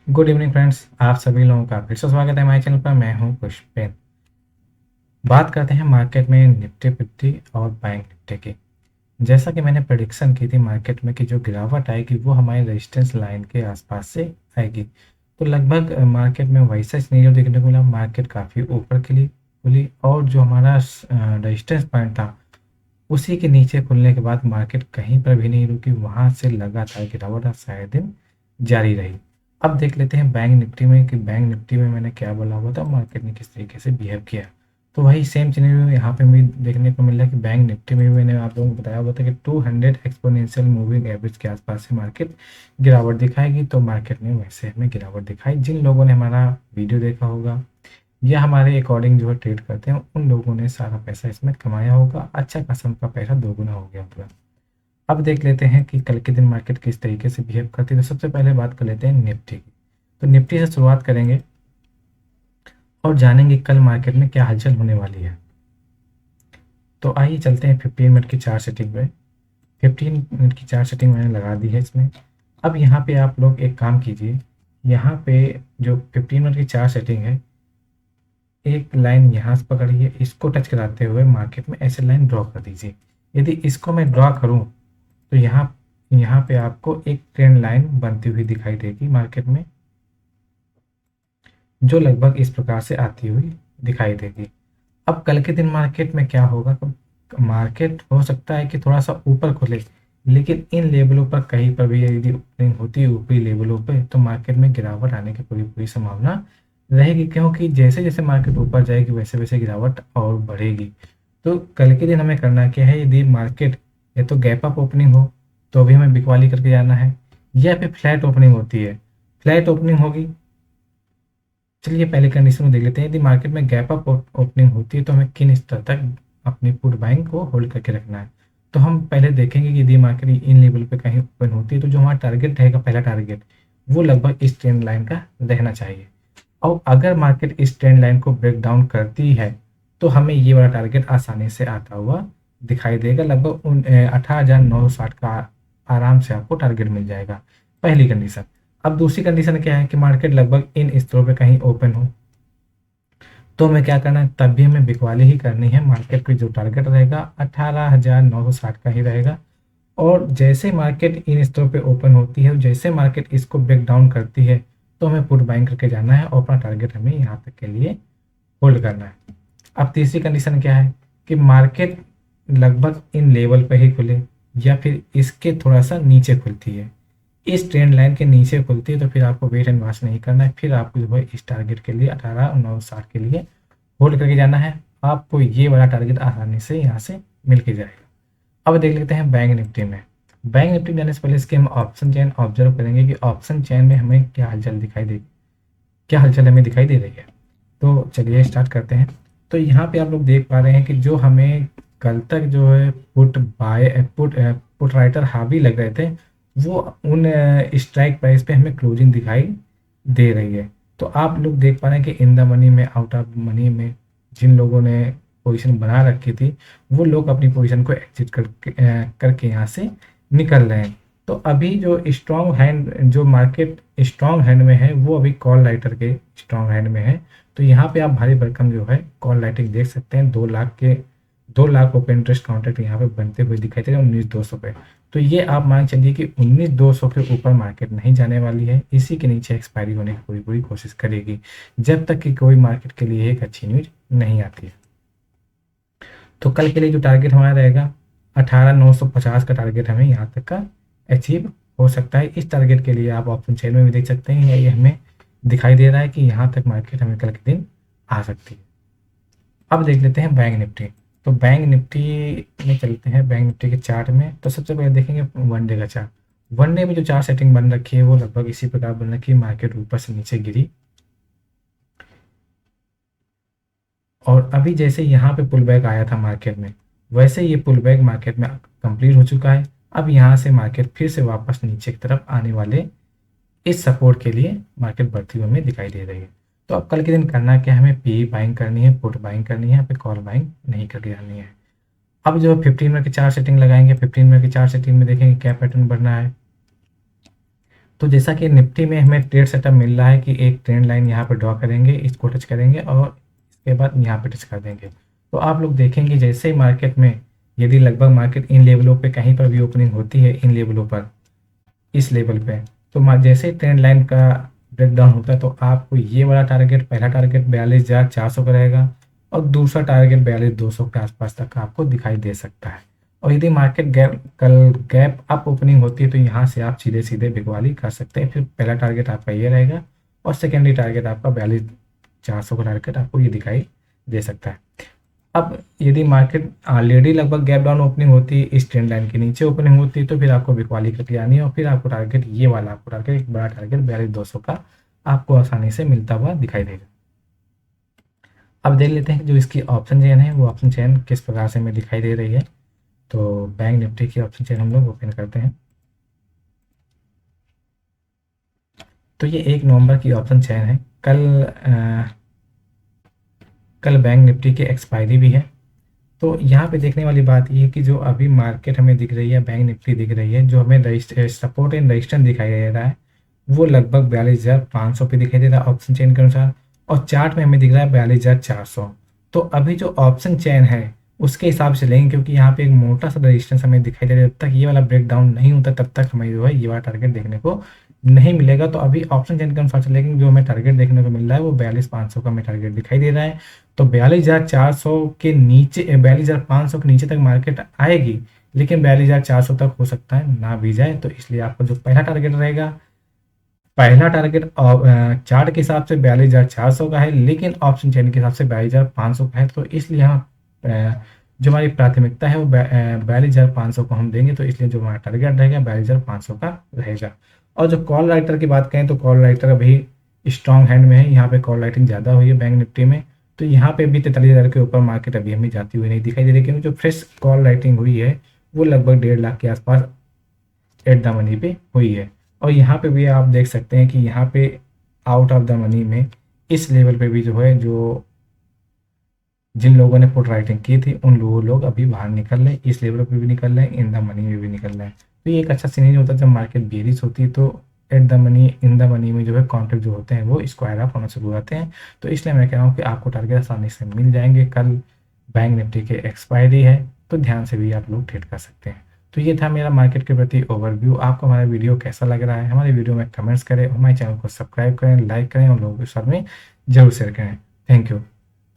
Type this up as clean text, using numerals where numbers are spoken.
Good evening friends, आप सभी लोगों का फिर से स्वागत है हमारे चैनल पर। मैं हूं पुष्पेन। बात करते हैं मार्केट में निफ्टी फिफ्टी और बैंक निफ्टी की। जैसा कि मैंने प्रेडिक्शन की थी मार्केट में कि जो गिरावट आएगी वो हमारे रेजिस्टेंस लाइन के आसपास से आएगी, तो लगभग मार्केट में वैसा सिनेरियो देखने को मिला। मार्केट काफ़ी ऊपर खुली और जो हमारा रेजिस्टेंस पॉइंट था उसी के नीचे खुलने के बाद मार्केट कहीं पर भी नहीं रुकी, वहां से लगातार गिरावट सारे दिन जारी रही। अब देख लेते हैं बैंक निफ्टी में कि बैंक निफ्टी में मैंने क्या बोला हुआ था, मार्केट ने किस तरीके से बिहेव किया। तो वही सेम सिनेरियो यहाँ पे भी देखने को मिल रहा है कि बैंक निफ्टी में भी मैंने आप लोगों को बताया हुआ था कि 200 एक्सपोनेंशियल मूविंग एवरेज के आसपास से मार्केट गिरावट दिखाएगी। तो मार्केट ने वैसे हमें गिरावट दिखाई। जिन लोगों ने हमारा वीडियो देखा होगा या हमारे अकॉर्डिंग जो है ट्रेड करते हैं, उन लोगों ने सारा पैसा इसमें कमाया होगा। अच्छा खासा उनका पैसा दोगुना हो गया होगा। अब देख लेते हैं कि कल के दिन मार्केट किस तरीके से बिहेव करती है। तो सबसे पहले बात कर लेते हैं निफ्टी की। तो निफ्टी से शुरुआत करेंगे और जानेंगे कल मार्केट में क्या हलचल होने वाली है। तो आइए चलते हैं 15 मिनट की चार सेटिंग पे। 15 मिनट की चार सेटिंग मैंने लगा दी है इसमें। अब यहाँ पे आप लोग एक काम कीजिए, यहाँ पे जो 15 मिनट की चार सेटिंग है, एक लाइन यहाँ से पकड़िए, इसको टच कराते हुए मार्केट में ऐसे लाइन ड्रॉ कर दीजिए। यदि इसको मैं ड्रॉ करूँ तो यहाँ यहाँ पे आपको एक ट्रेंड लाइन बनती हुई दिखाई देगी मार्केट में, जो लगभग इस प्रकार से आती हुई दिखाई देगी। अब कल के दिन मार्केट में क्या होगा, मार्केट हो सकता है कि थोड़ा सा ऊपर खुले, लेकिन इन लेवलों पर कहीं पर भी यदि ओपनिंग होती है ऊपरी लेवलों पे, तो मार्केट में गिरावट आने की पूरी पूरी संभावना रहेगी, क्योंकि जैसे जैसे मार्केट ऊपर जाएगी वैसे वैसे गिरावट और बढ़ेगी। तो कल के दिन हमें करना क्या है, यदि मार्केट या तो गैप अप ओपनिंग हो तो भी हमें बिकवाली करके जाना है, या फिर फ्लैट ओपनिंग होती है, फ्लैट ओपनिंग होगी। चलिए पहले कंडीशन को देख लेते हैं। यदि मार्केट में गैप अप ओपनिंग होती है तो हमें किन स्तर तक अपनी पुट बाइंग को होल्ड करके रखना है। तो हम पहले देखेंगे कि यदि मार्केट इन लेवल पे कहीं ओपन होती है तो जो हमारा टारगेट रहेगा, पहला टारगेट, वो लगभग इस ट्रेंड लाइन का रहना चाहिए। और अगर मार्केट इस ट्रेंड लाइन को ब्रेक डाउन करती है तो हमें ये वाला टारगेट आसानी से आता हुआ दिखाई देगा। लगभग 18,960 का आराम से आपको टारगेट मिल जाएगा, पहली कंडीशन। अब दूसरी कंडीशन क्या है कि मार्केट लगभग इन स्तरों पे कहीं ओपन हो, तो हमें क्या करना है, तब भी हमें बिकवाली ही करनी है। मार्केट पे जो टारगेट रहेगा 18,960 का ही रहेगा। और जैसे मार्केट इन स्तरों पे ओपन होती है, जैसे मार्केट इसको ब्रेक डाउन करती है, तो हमें पुट बाइंग करके जाना है और अपना टारगेट हमें यहाँ तक के लिए होल्ड करना है। अब तीसरी कंडीशन क्या है कि मार्केट लगभग इन लेवल पे ही खुले या फिर इसके थोड़ा सा नीचे खुलती है, इस ट्रेंड लाइन के नीचे खुलती है, तो फिर आपको वेट एंड वॉच नहीं करना है। फिर आपको जो है इस टारगेट के लिए 18,960 के लिए होल्ड करके जाना है। आपको ये वाला टारगेट आसानी से यहाँ से मिल के जाएगा। अब देख लेते हैं बैंक निफ्टी में। बैंक निफ्टी में जाने से पहले इसके हम ऑप्शन चेन ऑब्जर्व करेंगे कि ऑप्शन चेन में हमें क्या हलचल दिखाई देगी, क्या हलचल हमें दिखाई दे रही है। तो चलिए स्टार्ट करते हैं। तो यहाँ पे आप लोग देख पा रहे हैं कि जो हमें कल तक जो है पुट राइटर हावी लग रहे थे, वो उन स्ट्राइक प्राइस पे हमें क्लोजिंग दिखाई दे रही है। तो आप लोग देख पा रहे हैं कि इन द मनी में, आउट ऑफ मनी में जिन लोगों ने पोजीशन बना रखी थी, वो लोग अपनी पोजीशन को एग्जिट करके यहाँ से निकल रहे हैं। तो अभी जो स्ट्रॉन्ग हैंड, जो मार्केट स्ट्रॉन्ग हैंड में है, वो अभी कॉल राइटर के स्ट्रॉन्ग हैंड में है। तो यहाँ पे आप भारी भरकम जो है कॉल राइटिंग देख सकते हैं। 2 लाख ओपन इंटरेस्ट कॉन्ट्रैक्ट यहाँ पे बनते हुए दिखाई दे रहे हैं 19,200 पे। तो ये आप मान चलिए कि 19,200 के ऊपर मार्केट नहीं जाने वाली है, इसी के नीचे एक्सपायरी होने की पूरी पूरी कोशिश करेगी, जब तक कि कोई मार्केट के लिए एक अच्छी न्यूज नहीं आती है। तो कल के लिए जो टारगेट हमारा रहेगा 18,950 का टारगेट हमें यहाँ तक का अचीव हो सकता है। इस टारगेट के लिए आप ऑप्शन चेन में भी देख सकते हैं, ये हमें दिखाई दे रहा है कि यहाँ तक मार्केट हमें कल के दिन आ सकती है। अब देख लेते हैं बैंक निफ्टी। तो बैंक निफ्टी में चलते हैं, बैंक निफ्टी के चार्ट में। तो सबसे पहले देखेंगे वन डे का चार्ट। वन डे में जो चार्ट सेटिंग बन रखी है वो लगभग इसी प्रकार बन रखी है। मार्केट ऊपर से नीचे गिरी और अभी जैसे यहाँ पे पुल बैक आया था मार्केट में, वैसे ये पुल बैक मार्केट में कंप्लीट हो चुका है। अब यहाँ से मार्केट फिर से वापस नीचे की तरफ आने वाले इस सपोर्ट के लिए मार्केट बढ़ती हुई हमें दिखाई दे रही है। तो अब कल के दिन करना क्या है, हमें पी बाइंग करनी है, पुट बाइंग करनी है, यहाँ पे कॉल बाइंग नहीं करके जानी है। अब जो 15 मिनट की चार सेटिंग लगाएंगे, 15 मिनट की चार सेटिंग में देखेंगे क्या पैटर्न बनना है। तो जैसा कि निफ्टी में हमें ट्रेड सेटअप मिल रहा है कि एक ट्रेंड लाइन यहाँ पे ड्रॉ करेंगे, इसको टच करेंगे और इसके बाद यहाँ पे टच कर देंगे। तो आप लोग देखेंगे जैसे ही मार्केट में यदि लगभग मार्केट इन लेवलों पे कहीं पर भी ओपनिंग होती है, इन लेवलों पर, इस लेवल पे, तो जैसे ही ट्रेंड लाइन का ब्रेकडाउन होता है तो आपको ये वाला टारगेट, पहला टारगेट 42,400 का रहेगा और दूसरा टारगेट 42,200 के आसपास तक आपको दिखाई दे सकता है। और यदि मार्केट कल गैप अप ओपनिंग होती है तो यहाँ से आप सीधे सीधे बिकवाली कर सकते हैं। फिर पहला टारगेट आपका ये रहेगा और सेकेंडरी टारगेट आपका 42,400 का टारगेट आपको ये दिखाई दे सकता है। अब यदि मार्केट ऑलरेडी लगभग गैप डाउन ओपनिंग होती है, इस ट्रेंड लाइन के नीचे ओपनिंग होती है, तो फिर आपको बिकवाली करके आनी है और फिर आपको टारगेट ये वाला, आपको टारगेट एक बड़ा टारगेट 42,200 का आपको आसानी से मिलता हुआ दिखाई देगा। अब देख लेते हैं कि जो इसकी ऑप्शन चेन है वो ऑप्शन चेन किस प्रकार से हमें दिखाई दे रही है। तो बैंक निफ्टी की ऑप्शन चेन हम लोग ओपन करते हैं। तो ये 1 नवंबर की ऑप्शन चेन है। कल बैंक निफ्टी की एक्सपायरी भी है। तो यहाँ पे देखने वाली बात ये है कि जो अभी मार्केट हमें दिख रही है, बैंक निफ्टी दिख रही है, जो हमें सपोर्ट एंड रजिस्टेंस दिखाई दे रहा है वो लगभग 42,500 पे दिखाई दे रहा है ऑप्शन चेन के अनुसार, और चार्ट में हमें दिख रहा है 42,400। तो अभी जो ऑप्शन चेन है उसके हिसाब से लेंगे, क्योंकि यहाँ पे एक मोटा सा रजिस्टेंस हमें दिखाई दे रहा है। जब तक ये वाला ब्रेक डाउन नहीं होता तब तक हमें जो है ये वाला टारगेट देखने को नहीं मिलेगा। तो अभी ऑप्शन चेन के अनुसार चलेंगे, जो हमें टारगेट देखने को मिल रहा है वो 42,500 का हमें टारगेट दिखाई दे रहा है। तो 42,400 के नीचे, 42,500 के नीचे तक मार्केट आएगी, लेकिन 42,400 तक हो सकता है ना भी जाए। तो इसलिए आपका जो पहला टारगेट रहेगा, पहला टारगेट चार्ट के हिसाब से 42,400 का है, लेकिन ऑप्शन चेन के हिसाब से 42,500 का है। तो इसलिए हम जो हमारी प्राथमिकता है वो 42,500 को हम देंगे। तो इसलिए जो हमारा टारगेट रहेगा 42,500 का रहेगा। और जो कॉल राइटर की बात करें तो कॉल राइटर अभी स्ट्रॉन्ग हैंड में है। यहाँ पे कॉल राइटिंग ज़्यादा हुई है बैंक निफ्टी में। तो यहाँ पे भी 43,000 के ऊपर मार्केट अभी हमें जाती हुई नहीं दिखाई दे रही, क्योंकि जो फ्रेश कॉल राइटिंग हुई है वो लगभग 1.5 लाख के आसपास एट द मनी पे हुई है। और यहाँ पे भी आप देख सकते हैं कि यहाँ पे आउट ऑफ द मनी में इस लेवल पे भी जो है, जो जिन लोगों ने पुट राइटिंग की थी उन लोग अभी बाहर निकल रहे हैं, इस लेवल पे भी निकल रहे हैं, इन द मनी में भी निकल रहे हैं। तो ये एक अच्छा सीन होता है जब मार्केट बेरिश होती है, तो at the money, in the money में जो है कॉन्ट्रैक्ट जो होते हैं वो स्क्वायर अप होना शुरू होते हैं। तो इसलिए मैं कह रहा हूँ कि आपको टारगेट आसानी से मिल जाएंगे। कल बैंक निफ्टी के एक्सपायरी है तो ध्यान से भी आप लोग ट्रेड कर सकते हैं। तो ये था मेरा मार्केट के प्रति ओवरव्यू। आपको हमारा वीडियो कैसा लग रहा है, हमारे वीडियो में कमेंट्स करें, हमारे चैनल को सब्सक्राइब करें, लाइक करें और लोगों के साथ में जरूर शेयर करें। Thank you.